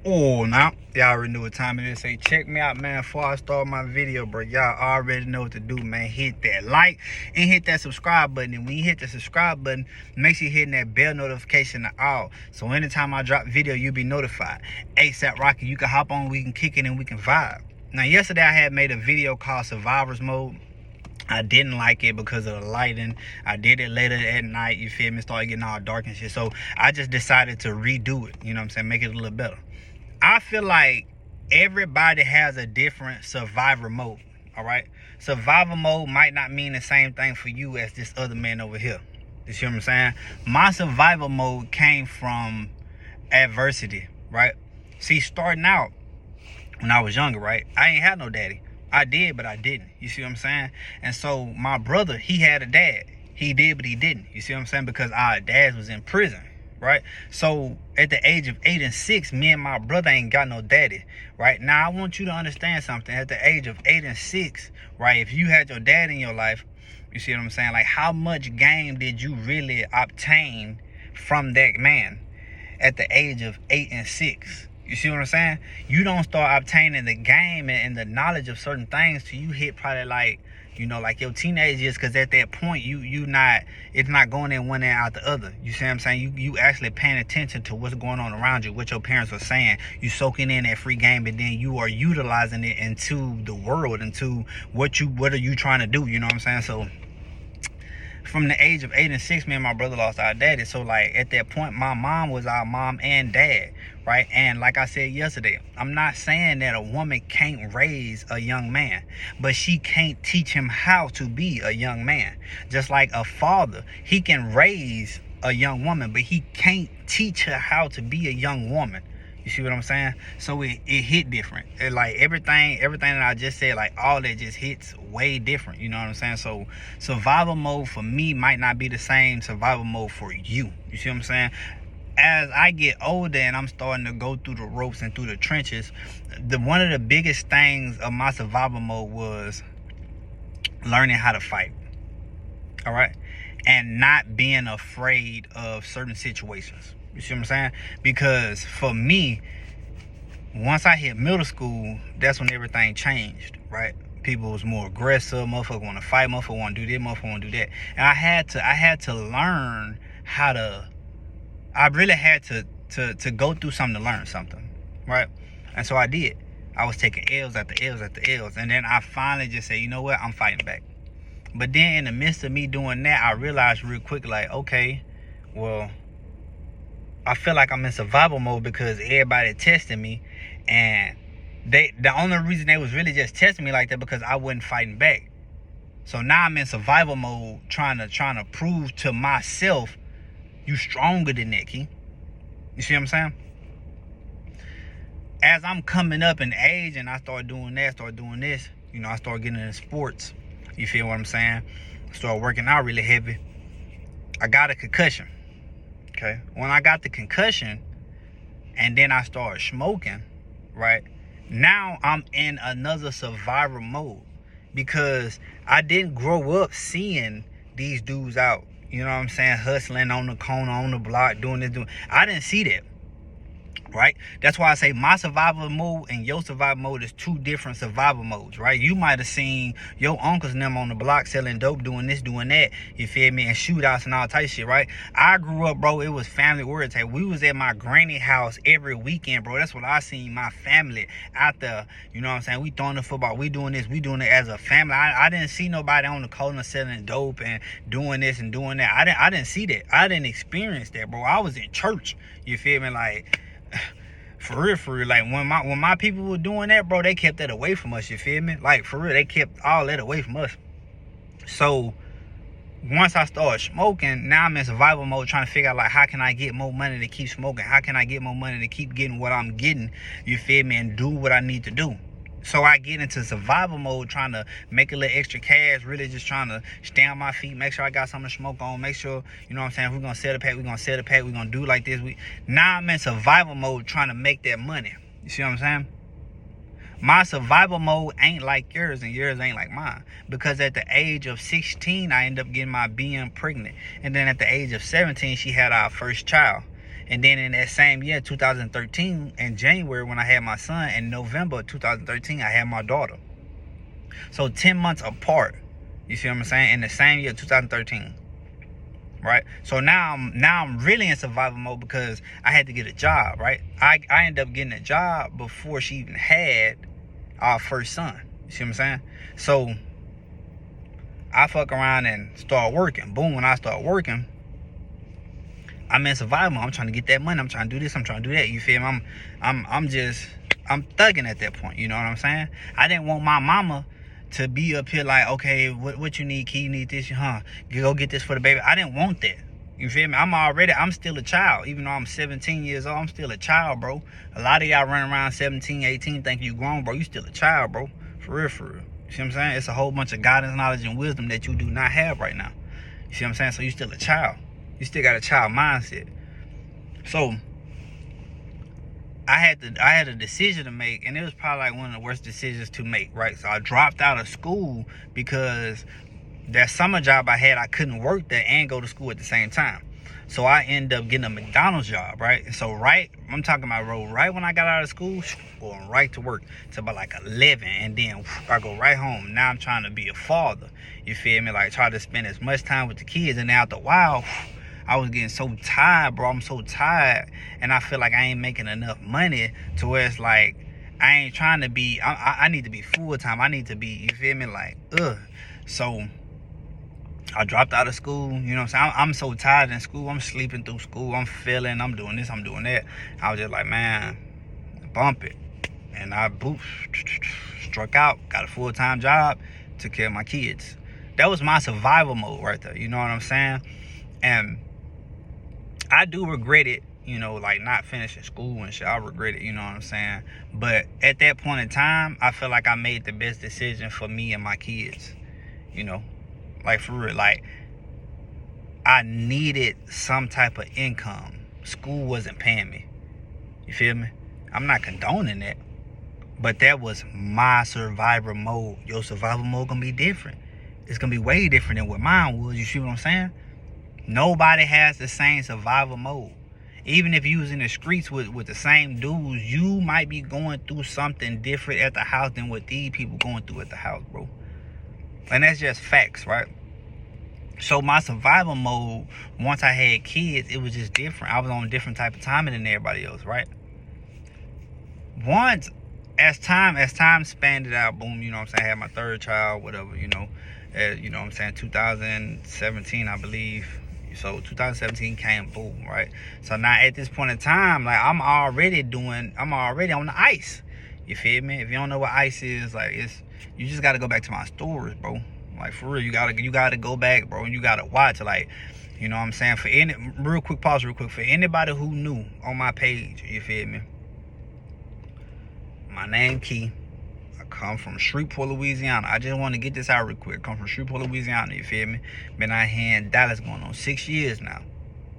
Oh, now y'all already know what time it is. Say, check me out, man. Before I start my video, bro, y'all already know what to do, man. Hit that like and hit that subscribe button. And when you hit the subscribe button, make sure you're hitting that bell notification to all. So anytime I drop video, you'll be notified. ASAP Rocky, you can hop on, we can kick it, and we can vibe. Now, yesterday I had made a video called Survivor's Mode. I didn't like it because of the lighting. I did it later at night, you feel me? Started getting all dark and shit. So I just decided to redo it, you know what I'm saying? Make it a little better. I feel like everybody has a different survivor mode, all right? Survival mode might not mean the same thing for you as this other man over here. You see what I'm saying? My survival mode came from adversity, right? See, starting out when I was younger, right? I ain't had no daddy. I did, but I didn't. You see what I'm saying? And so my brother, he had a dad. He did, but he didn't. You see what I'm saying? Because our dads was in prison, right? So at the age of 8 and 6, me and my brother ain't got no daddy, right? Now I want you to understand something. At the age of 8 and 6, right? If you had your dad in your life, you see what I'm saying? Like, how much game did you really obtain from that man at the age of 8 and 6? You see what I'm saying? You don't start obtaining the game and the knowledge of certain things till you hit probably like, you know, like your teenage years, because at that point it's not going in one end out the other. You see what I'm saying? You actually paying attention to what's going on around you, what your parents are saying. You soaking in that free game, and then you are utilizing it into the world, into what are you trying to do, you know what I'm saying? So from the age of 8 and 6, me and my brother lost our daddy. So like at that point, my mom was our mom and dad, right? And like I said yesterday, I'm not saying that a woman can't raise a young man, but she can't teach him how to be a young man. Just like a father, he can raise a young woman, but he can't teach her how to be a young woman. You see what I'm saying? So it hit different. It, like everything that I just said, like all that just hits way different. You know what I'm saying? So survival mode for me might not be the same survival mode for you. You see what I'm saying? As I get older and I'm starting to go through the ropes and through the trenches, one of the biggest things of my survival mode was learning how to fight. All right? And not being afraid of certain situations. You see what I'm saying? Because for me, once I hit middle school, that's when everything changed, right? People was more aggressive. Motherfucker want to fight. Motherfucker want to do this. Motherfucker want to do that. And I had to learn how to. I really had to go through something to learn something, right? And so I did. I was taking L's after L's after L's, and then I finally just said, you know what? I'm fighting back. But then in the midst of me doing that, I realized real quick, like, okay, well, I feel like I'm in survival mode because everybody testing me, and the only reason they was really just testing me like that because I wasn't fighting back. So now I'm in survival mode, trying to prove to myself, you stronger than that, Key. You see what I'm saying? As I'm coming up in age and I start doing that, start doing this, you know, I start getting into sports. You feel what I'm saying? Start working out really heavy. I got a concussion. Okay, when I got the concussion and then I started smoking, right? Now I'm in another survivor mode because I didn't grow up seeing these dudes out, you know what I'm saying, hustling on the corner, on the block, doing this. I didn't see that. Right? That's why I say my survival mode and your survival mode is two different survival modes, right? You might have seen your uncles and them on the block selling dope, doing this, doing that, you feel me, and shootouts and all type of shit, right? I grew up, bro, it was family oriented. We was at my granny house every weekend, bro. That's what I seen my family out there, you know what I'm saying? We throwing the football, we doing this, we doing it as a family. I didn't see nobody on the corner selling dope and doing this and doing that. I didn't see that. I didn't experience that, bro. I was in church, you feel me? Like, for real, like when my people were doing that, bro, they kept that away from us, you feel me? Like, for real, they kept all that away from us. So once I started smoking, now I'm in survival mode, trying to figure out, like, how can I get more money to keep smoking? How can I get more money to keep getting what I'm getting, you feel me, and do what I need to do? So I get into survival mode, trying to make a little extra cash, really just trying to stay on my feet, make sure I got something to smoke on, make sure, you know what I'm saying, if we're going to sell the pack, we're going to sell the pack, we're going to do like this. Now I'm in survival mode, trying to make that money. You see what I'm saying? My survival mode ain't like yours, and yours ain't like mine. Because at the age of 16, I ended up getting my BM pregnant. And then at the age of 17, she had our first child. And then in that same year, 2013, in January when I had my son, in November 2013, I had my daughter. So 10 months apart. You see what I'm saying? In the same year, 2013. Right? So now I'm really in survival mode because I had to get a job, right? I ended up getting a job before she even had our first son. You see what I'm saying? So I fuck around and start working. Boom, when I start working, I'm in survival mode. I'm trying to get that money. I'm trying to do this. I'm trying to do that. You feel me? I'm thugging at that point. You know what I'm saying? I didn't want my mama to be up here like, okay, what you need, kid? You need this, huh? Go get this for the baby. I didn't want that. You feel me? I'm still a child. Even though I'm 17 years old, I'm still a child, bro. A lot of y'all running around 17, 18 thinking you grown, bro. You still a child, bro. For real, for real. You see what I'm saying? It's a whole bunch of guidance, knowledge, and wisdom that you do not have right now. You see what I'm saying? So you still a child. You still got a child mindset. So I had a decision to make, and it was probably like one of the worst decisions to make, right? So I dropped out of school because that summer job I had, I couldn't work there and go to school at the same time. So I ended up getting a McDonald's job, right? And so I'm talking about right when I got out of school, going right to work to about like 11, and then I go right home. Now I'm trying to be a father. You feel me? Like try to spend as much time with the kids, and after a while, I was getting so tired, bro. I'm so tired, and I feel like I ain't making enough money to where it's like I ain't trying to be. I need to be full time. I need to be. You feel me? Like So I dropped out of school. You know what I'm saying? I'm so tired in school. I'm sleeping through school. I'm failing. I'm doing this. I'm doing that. I was just like, man, bump it. And I struck out. Got a full time job. Took care of my kids. That was my survival mode right there. You know what I'm saying? And I do regret it, you know, like not finishing school and shit. I regret it, you know what I'm saying? But at that point in time, I feel like I made the best decision for me and my kids, you know? Like, for real, like, I needed some type of income. School wasn't paying me. You feel me? I'm not condoning that. But that was my survival mode. Your survival mode gonna be different. It's gonna be way different than what mine was. You see what I'm saying? Nobody has the same survival mode. Even if you was in the streets with the same dudes, you might be going through something different at the house than what these people going through at the house, bro. And that's just facts, right? So my survival mode, once I had kids, it was just different. I was on a different type of timing than everybody else, right? Once, as time spanned it out, boom, you know what I'm saying, I had my third child, whatever, you know what I'm saying, 2017, I believe. So 2017 came, boom, right? So now at this point in time, like I'm already on the ice. You feel me? If you don't know what ice is, like you just gotta go back to my stories, bro. Like for real, you gotta go back, bro, and you gotta watch, like, you know what I'm saying? For any pause real quick, for anybody who new on my page, you feel me? My name Key. Come from Shreveport, Louisiana. I just want to get this out real quick. Come from Shreveport, Louisiana. You feel me? Been out here in Dallas going on 6 years now.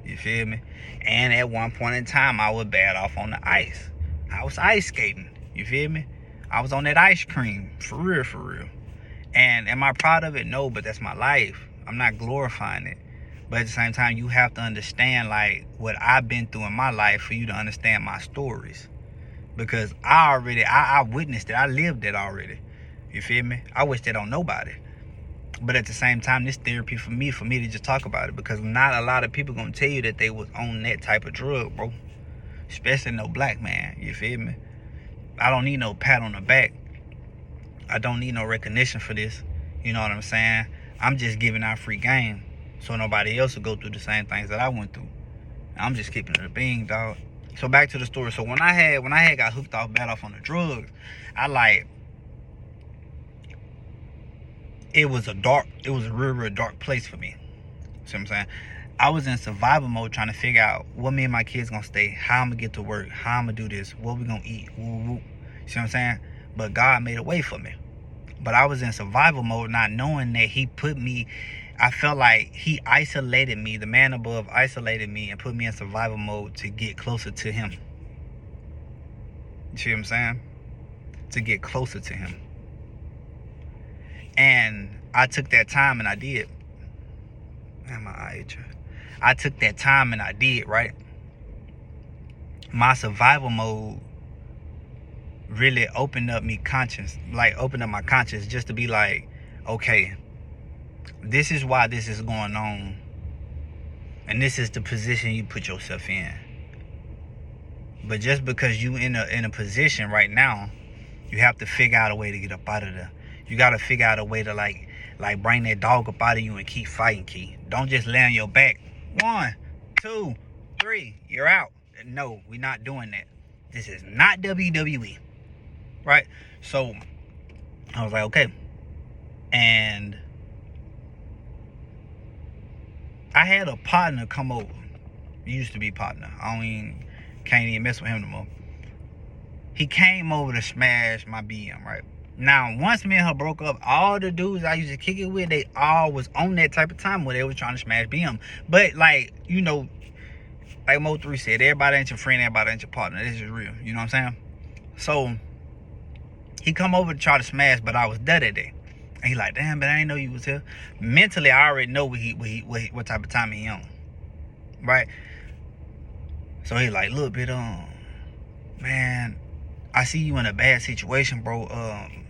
You feel me? And at one point in time, I was bad off on the ice. I was ice skating. You feel me? I was on that ice cream. For real, for real. And am I proud of it? No, but that's my life. I'm not glorifying it. But at the same time, you have to understand, like, what I've been through in my life for you to understand my stories. Because I witnessed it. I lived it already. You feel me? I wish that on nobody. But at the same time, this therapy for me to just talk about it. Because not a lot of people gonna tell you that they was on that type of drug, bro. Especially no black man. You feel me? I don't need no pat on the back. I don't need no recognition for this. You know what I'm saying? I'm just giving out free game so nobody else will go through the same things that I went through. I'm just keeping it a bean, dog. So back to the story. So when I had got hooked off bad off on the drugs, it was a real dark place for me. See what I'm saying? I was in survival mode trying to figure out what me and my kids gonna stay, how I'm gonna get to work, how I'm gonna do this, what we gonna eat, woo. See what I'm saying? But God made a way for me. But I was in survival mode, not knowing that I felt like he isolated me, the man above isolated me and put me in survival mode to get closer to him. You see what I'm saying? To get closer to him. And I took that time and I did. Man, my eye itching. I took that time and I did, right? my survival mode really opened up my conscience just to be like, okay, this is why this is going on, and this is the position you put yourself in. But just because you in a position right now, you have to figure out a way to get up out of there. You got to figure out a way to like bring that dog up out of you and keep fighting, Key. Don't just lay on your back. 1, 2, 3, you're out. No, we're not doing that. This is not WWE. Right? So I was like, okay. And I had a partner come over. He used to be partner. Can't even mess with him no more. He came over to smash my BM, right? Now, once me and her broke up, all the dudes I used to kick it with, they all was on that type of time where they was trying to smash BM. But like, you know, like Mo3 said, everybody ain't your friend, everybody ain't your partner. This is real. You know what I'm saying? So he come over to try to smash, but I was dead that day. And he like, damn, but I didn't know you was here. Mentally, I already know what type of time he on. Right? So he like, look, bit man, I see you in a bad situation, bro. I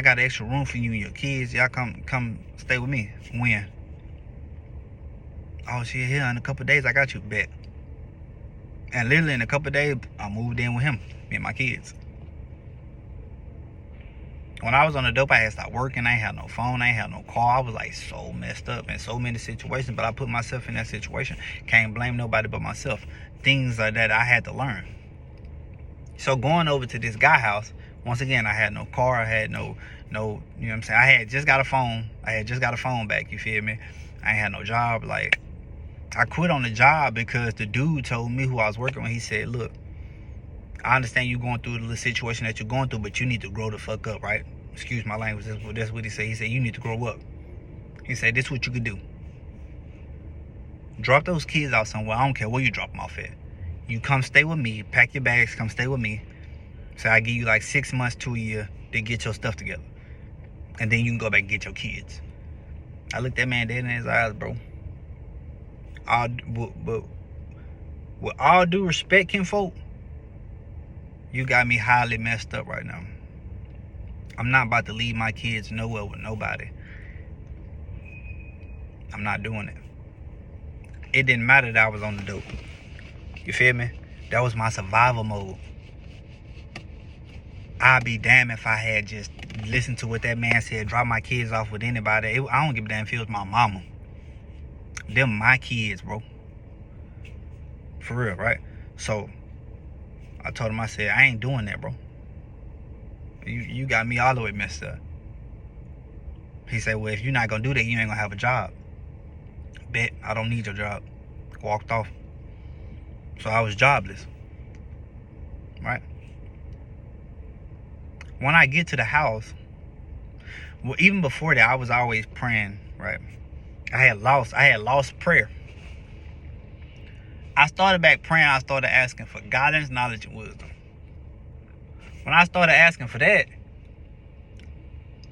got extra room for you and your kids. Y'all come stay with me. When? Oh shit, here in a couple of days I got you, bet. And literally in a couple of days I moved in with him, me and my kids. When I was on the dope, I had stopped working. I ain't had no phone. I ain't had no car. I was like so messed up in so many situations, but I put myself in that situation. Can't blame nobody but myself. Things like that I had to learn. So going over to this guy house, once again, I had no car. I had no, you know what I'm saying? I had just got a phone. Back, you feel me? I ain't had no job. Like, I quit on the job because the dude told me who I was working with. He said, look, I understand you going through the situation that you're going through, but you need to grow the fuck up, right? Excuse my language. That's what he said. He said, you need to grow up. He said, this is what you could do. Drop those kids out somewhere. I don't care where you drop them off at. You come stay with me. Pack your bags. Come stay with me. So I give you like 6 months to a year to get your stuff together. And then you can go back and get your kids. I looked that man dead in his eyes, bro. But with all due respect, kinfolk, you got me highly messed up right now. I'm not about to leave my kids nowhere with nobody. I'm not doing it. It didn't matter that I was on the dope. You feel me? That was my survival mode. I'd be damned if I had just listened to what that man said, drop my kids off with anybody. I don't give a damn if it was my mama. Them my kids, bro. For real, right? So I told him, I said, I ain't doing that, bro. You got me all the way messed up. He said, well, if you're not gonna do that, you ain't gonna have a job. Bet, I don't need your job. Walked off. So I was jobless. Right? When I get to the house, well, even before that, I was always praying, right? I had lost prayer. I started back praying. I started asking for guidance, knowledge, and wisdom. When I started asking for that,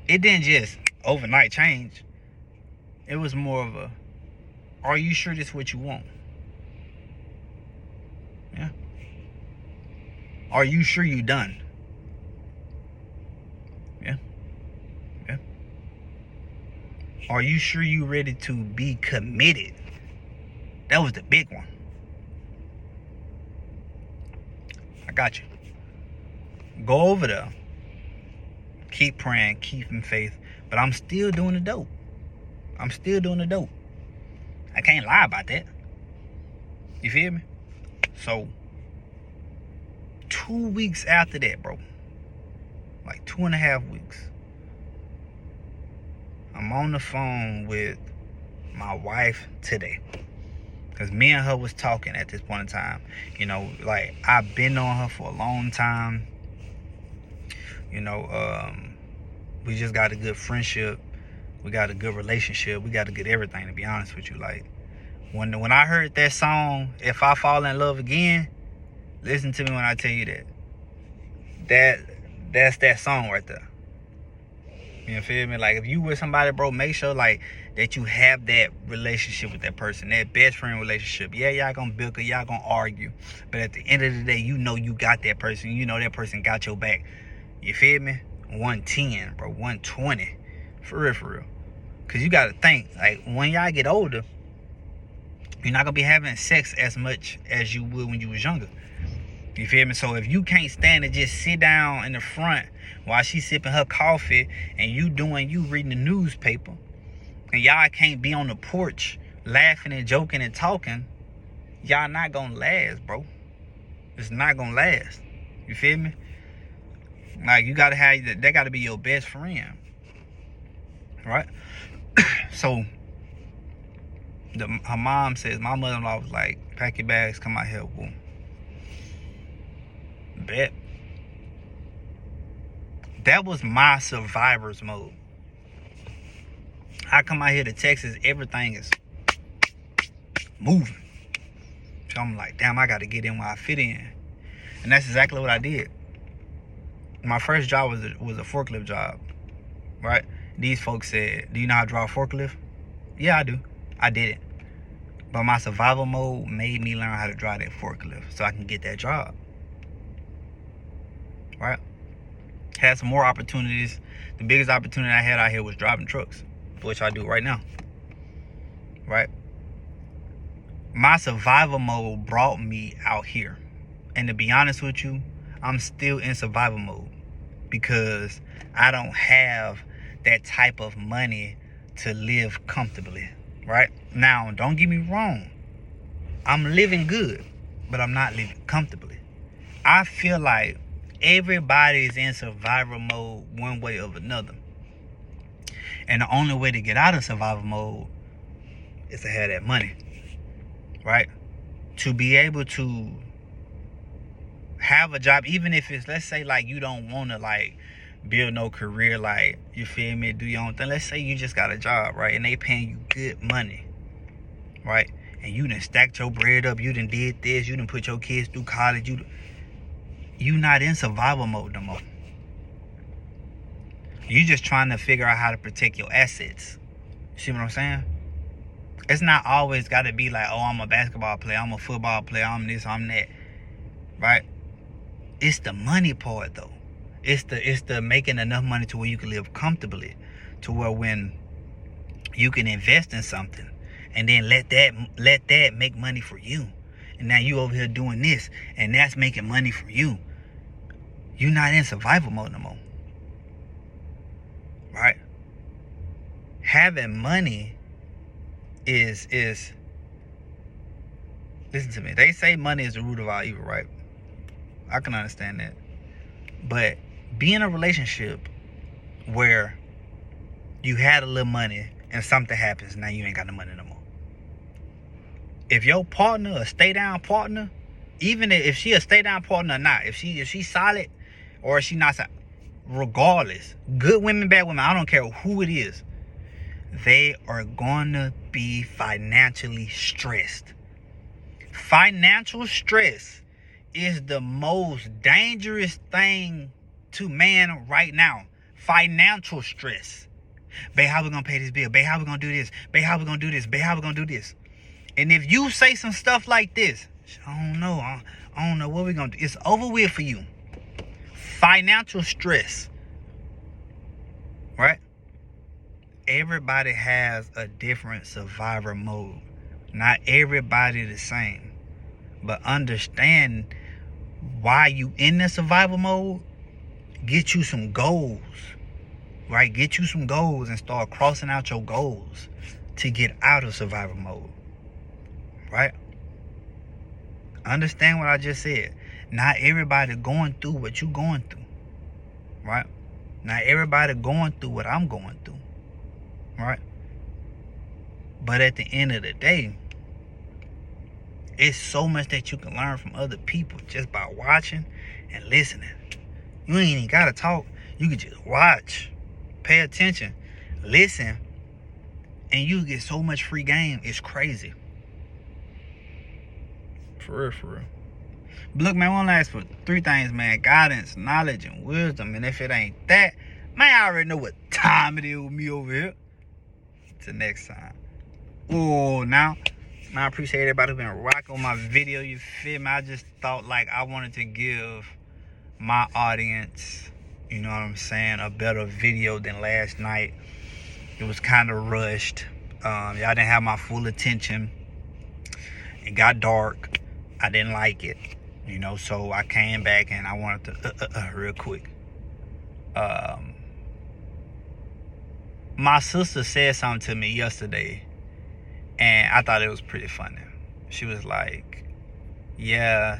it didn't just overnight change. It was more of a, are you sure this is what you want? Yeah. Are you sure you done? Yeah. Yeah. Are you sure you ready to be committed? That was the big one. I got you. Go over there. Keep praying, keep in faith. But I'm still doing the dope. I can't lie about that. You feel me? So 2 weeks after that, bro, like 2.5 weeks, I'm on the phone with my wife today. Because me and her was talking at this point in time. You know, like, I've been on her for a long time. You know, we just got a good friendship. We got a good relationship. We got a good everything, to be honest with you. Like, when I heard that song, If I Fall in Love Again, listen to me when I tell you that. That's that song right there. You feel me? Like, if you with somebody, bro, make sure, like, that you have that relationship with that person, that best friend relationship. Yeah, y'all gonna bicker, y'all gonna argue, but at the end of the day, you know you got that person. You know that person got your back. You feel me? 110, bro, 120. For real, for real. Because you got to think, like, when y'all get older, you're not going to be having sex as much as you would when you was younger. You feel me? So if you can't stand to just sit down in the front while she's sipping her coffee and you reading the newspaper, and y'all can't be on the porch laughing and joking and talking, y'all not going to last, bro. It's not going to last. You feel me? Like, you got to have, that got to be your best friend. Right? So, her mom says, my mother-in-law was like, pack your bags, come out here. Boom. Bet. That was my survivor's mode. I come out here to Texas, everything is moving. So I'm like, damn, I got to get in where I fit in. And that's exactly what I did. My first job was a forklift job, right? These folks said, do you know how to drive a forklift? Yeah, I do. I did it. But my survival mode made me learn how to drive that forklift so I can get that job. Right? Had some more opportunities. The biggest opportunity I had out here was driving trucks, which I do right now. Right? My survival mode brought me out here. And to be honest with you, I'm still in survival mode because I don't have that type of money to live comfortably. Right? Now, don't get me wrong. I'm living good, but I'm not living comfortably. I feel like everybody's in survival mode one way or another. And the only way to get out of survival mode is to have that money. Right? To be able to have a job, even if it's, let's say, like, you don't want to, like, build no career, like, you feel me, do your own thing. Let's say you just got a job, right, and they paying you good money, right, and you done stacked your bread up, you done did this, you done put your kids through college, you not in survival mode no more. You just trying to figure out how to protect your assets. See what I'm saying? It's not always got to be like, oh, I'm a basketball player, I'm a football player, I'm this, I'm that, right? It's the money part, though. It's the making enough money to where you can live comfortably, to where when you can invest in something and then let that make money for you. And now you over here doing this and that's making money for you. You're not in survival mode no more. Right? Having money is listen to me. They say money is the root of all evil, right? I can understand that. But be in a relationship where you had a little money and something happens, now you ain't got no money no more. If your partner, a stay down partner, even if she a stay down partner or not, if she's solid or if she not solid, regardless, good women, bad women, I don't care who it is, they are gonna be financially stressed. Financial stress is the most dangerous thing to man right now. Financial stress. Babe, how we gonna pay this bill? Babe, how we gonna do this? Babe, how we gonna do this? Babe, how we gonna do this? And if you say some stuff like this, I don't know what we gonna do. It's over with for you. Financial stress. Right? Everybody has a different survivor mode. Not everybody the same. But understand why you in the survival mode. Get you some goals. Right? Get you some goals and start crossing out your goals to get out of survival mode. Right? Understand what I just said. Not everybody going through what you going through. Right? Not everybody going through what I'm going through. Right? But at the end of the day, it's so much that you can learn from other people just by watching and listening. You ain't even gotta talk. You can just watch, pay attention, listen, and you get so much free game. It's crazy. For real, for real. But look, man, I want to ask for 3 things, man. Guidance, knowledge, and wisdom. And if it ain't that, Man, I already know what time it is with me over here. Till next time. Oh, now I appreciate everybody who been rocking on my video. You feel me? I just thought like I wanted to give my audience, you know what I'm saying, a better video than last night. It was kind of rushed. Y'all didn't have my full attention. It got dark. I didn't like it, you know, so I came back and I wanted to real quick. My sister said something to me yesterday, and I thought it was pretty funny. She was like, yeah,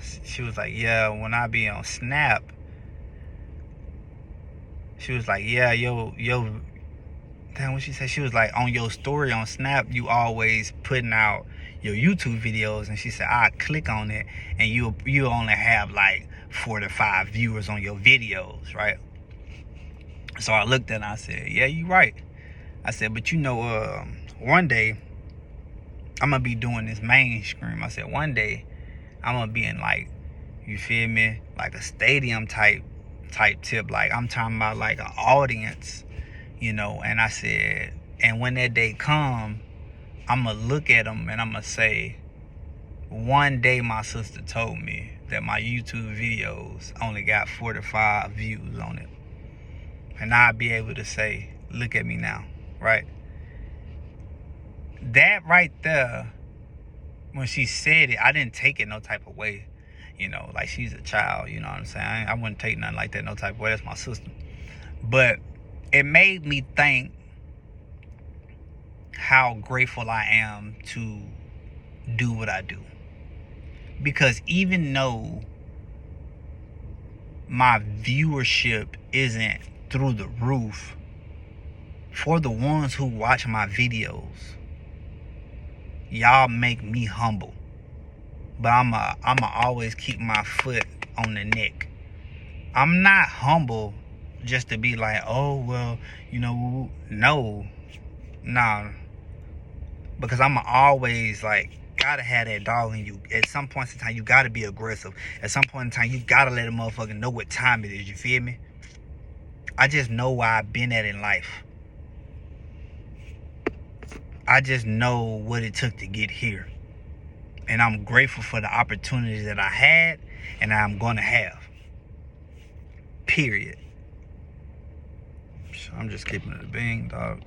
when I be on Snap, she was like, yeah, damn, what she said? She was like, on your story on Snap, you always putting out your YouTube videos, and she said, I click on it, and you only have like 4 to 5 viewers on your videos, right? So I looked at it and I said, yeah, you right. I said, but you know, one day I'm gonna be doing this mainstream. I said, one day I'm gonna be in, like, you feel me, like a stadium type tip. Like, I'm talking about like an audience, you know. And I said, and when that day come, I'm gonna look at them and I'm gonna say, one day my sister told me that my YouTube videos only got 4 to 5 views on it. And I'll be able to say, look at me now, right? That right there, when she said it, I didn't take it no type of way. You know, like, she's a child, you know what I'm saying? I wouldn't take nothing like that no type of way. That's my sister. But it made me think how grateful I am to do what I do. Because even though my viewership isn't through the roof, for the ones who watch my videos, y'all make me humble. But I'ma always keep my foot on the neck. I'm not humble just to be like, oh, well, you know, no. Nah. Because I'ma always, like, gotta have that dog in you. At some point in time, you gotta be aggressive. At some point in time, you gotta let a motherfucker know what time it is. You feel me? I just know where I've been at in life. I just know what it took to get here. And I'm grateful for the opportunities that I had and I'm going to have. Period. So I'm just keeping it a bean, dog.